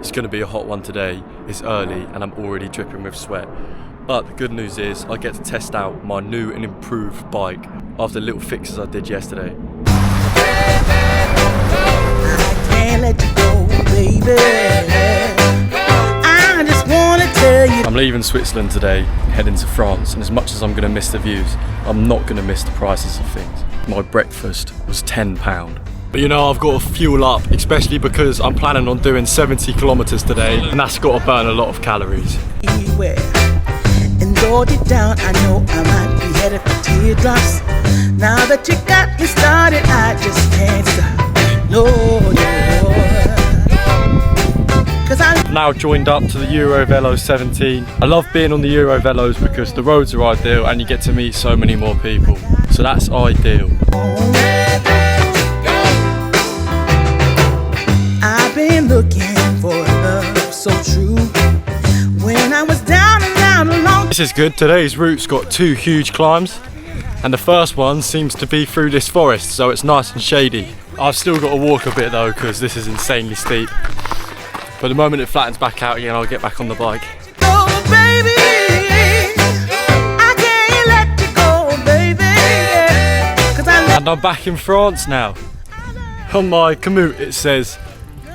It's going to be a hot one today. It's early and I'm already dripping with sweat. But the good news is I get to test out my new and improved bike after the little fixes I did yesterday. I can't let you go, baby. I just wanna tell you. I'm leaving Switzerland today, heading to France, and as much as I'm going to miss the views, I'm not going to miss the prices of things. My breakfast was £10. But you know, I've got to fuel up, especially because I'm planning on doing 70 kilometers today, and that's got to burn a lot of calories. Anywhere. And though deep down, I know I might be headed for teardrops. Now that you got me started, I just can't stop. No. I've now joined up to the Eurovelo 17. I love being on the Eurovelos because the roads are ideal and you get to meet so many more people. So that's ideal. I've been looking for love so true. When I was down and down alone. This is good. Today's route's got 2 huge climbs. And the first one seems to be through this forest, so it's nice and shady. I've still got to walk a bit though, because this is insanely steep. But the moment it flattens back out again, I'll get back on the bike. Oh, baby, I can't let you go, baby. 'Cause And I'm back in France now. On my commute it says,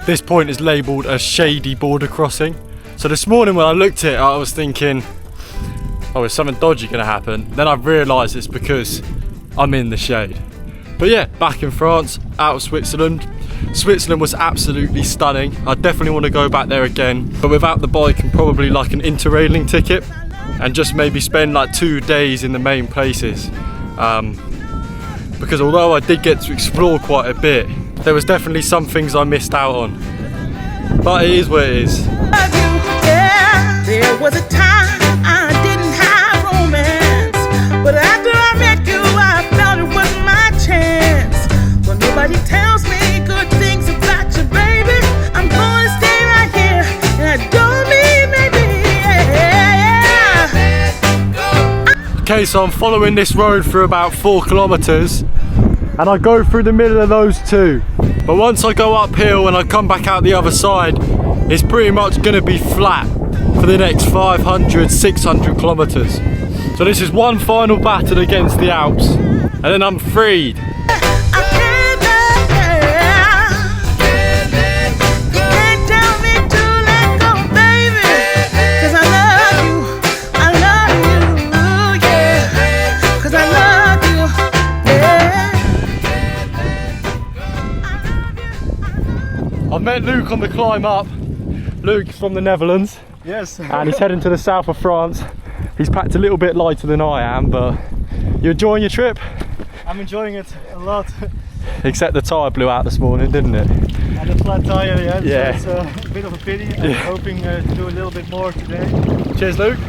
this point is labelled a shady border crossing. So this morning when I looked at it, I was thinking, oh, is something dodgy going to happen? Then I've realised it's because I'm in the shade. But yeah, back in France, out of Switzerland. Switzerland was absolutely stunning. I definitely want to go back there again, but without the bike and probably like an interrailing ticket, and just maybe spend like 2 days in the main places. Because although I did get to explore quite a bit, there was definitely some things I missed out on. But it is what it is. yeah, there was a time I didn't have romance, but after I met you, I felt it was my chance. But nobody tells me good things about you, baby. I'm gonna stay right here, and I don't mean maybe. Yeah. Okay, so I'm following this road for about 4 kilometers, and I go through the middle of those 2. But once I go uphill and I come back out the other side, it's pretty much gonna be flat for the next 500, 600 kilometers. So this is one final battle against the Alps, and then I'm freed. I've met Luke on the climb up. Luke's from the Netherlands. Yes. And he's heading to the south of France. He's packed a little bit lighter than I am, but you enjoying your trip? I'm enjoying it a lot. Except the tyre blew out this morning, didn't it? And a flat tire, yeah. Yeah. So it's a bit of a pity. I'm hoping to do a little bit more today. Cheers, Luke.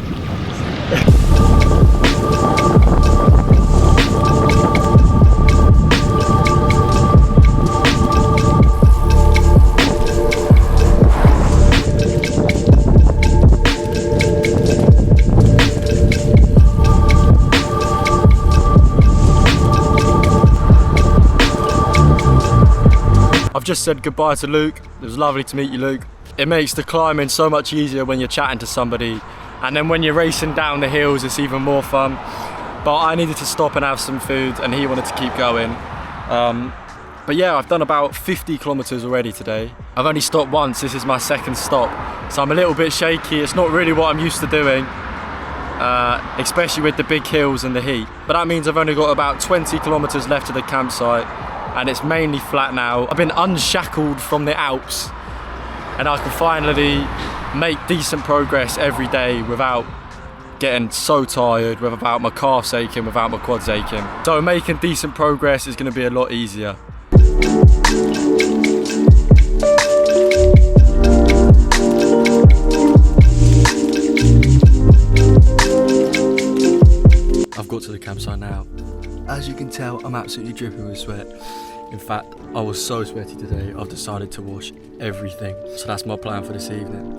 I've just said goodbye to Luke. It was lovely to meet you, Luke. It makes the climbing so much easier when you're chatting to somebody, and then when you're racing down the hills it's even more fun. But I needed to stop and have some food, and he wanted to keep going. But yeah, I've done about 50 kilometers already today. I've only stopped once. This is my second stop, so I'm a little bit shaky. It's not really what I'm used to doing, especially with the big hills and the heat. But that means I've only got about 20 kilometers left to the campsite, and it's mainly flat now. I've been unshackled from the Alps, and I can finally make decent progress every day without getting so tired, without my calves aching, without my quads aching. So making decent progress is going to be a lot easier. I've got to the campsite now. As you can tell, I'm absolutely dripping with sweat. In fact, I was so sweaty today, I've decided to wash everything. So that's my plan for this evening.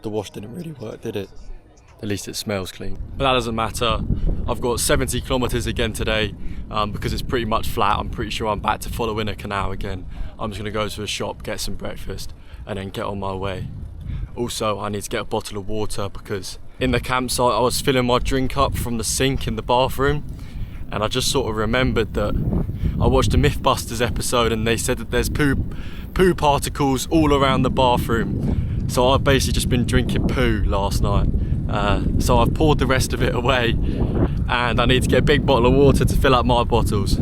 The wash didn't really work, did it? At least it smells clean. But that doesn't matter. I've got 70 kilometers again today because it's pretty much flat. I'm pretty sure I'm back to following a canal again. I'm just gonna go to a shop, get some breakfast, and then get on my way. Also, I need to get a bottle of water because in the campsite I was filling my drink up from the sink in the bathroom, and I just sort of remembered that I watched a Mythbusters episode and they said that there's poo particles all around the bathroom. So I've basically just been drinking poo last night. So I've poured the rest of it away, and I need to get a big bottle of water to fill up my bottles.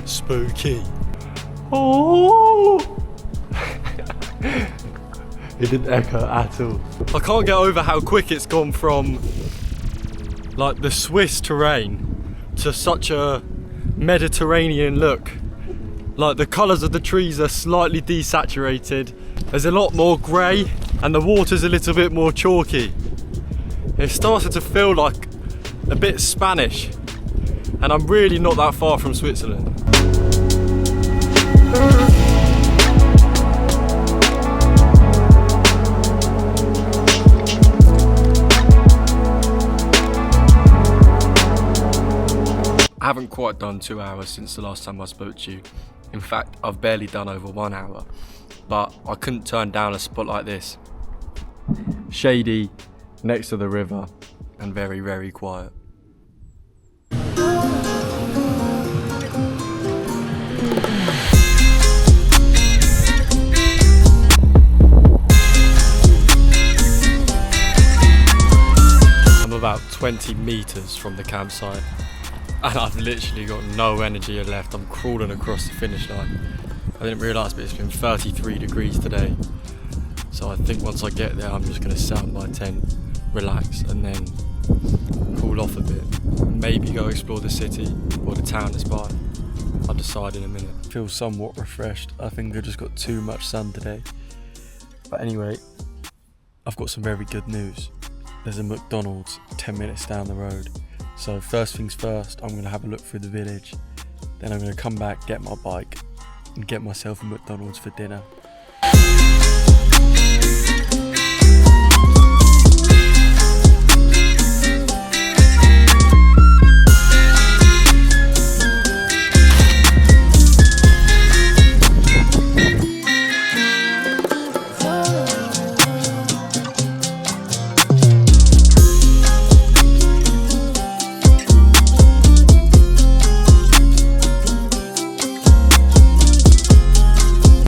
Spooky. Oh! It didn't echo at all. I can't get over how quick it's gone from like the Swiss terrain to such a Mediterranean look. Like the colours of the trees are slightly desaturated. There's a lot more grey and the water's a little bit more chalky. It started to feel like a bit Spanish, and I'm really not that far from Switzerland. I haven't quite done 2 hours since the last time I spoke to you. In fact, I've barely done over 1 hour, but I couldn't turn down a spot like this. Shady, next to the river, and very, very quiet. About 20 meters from the campsite, and I've literally got no energy left. I'm crawling across the finish line. I didn't realise, but it's been 33 degrees today, so I think once I get there I'm just going to set up my tent, relax, and then cool off a bit. Maybe go explore the city or the town that's by. I'll decide in a minute. I feel somewhat refreshed. I think I just got too much sun today, but anyway, I've got some very good news. There's a McDonald's 10 minutes down the road. So first things first, I'm gonna have a look through the village. Then I'm gonna come back, get my bike, and get myself a McDonald's for dinner.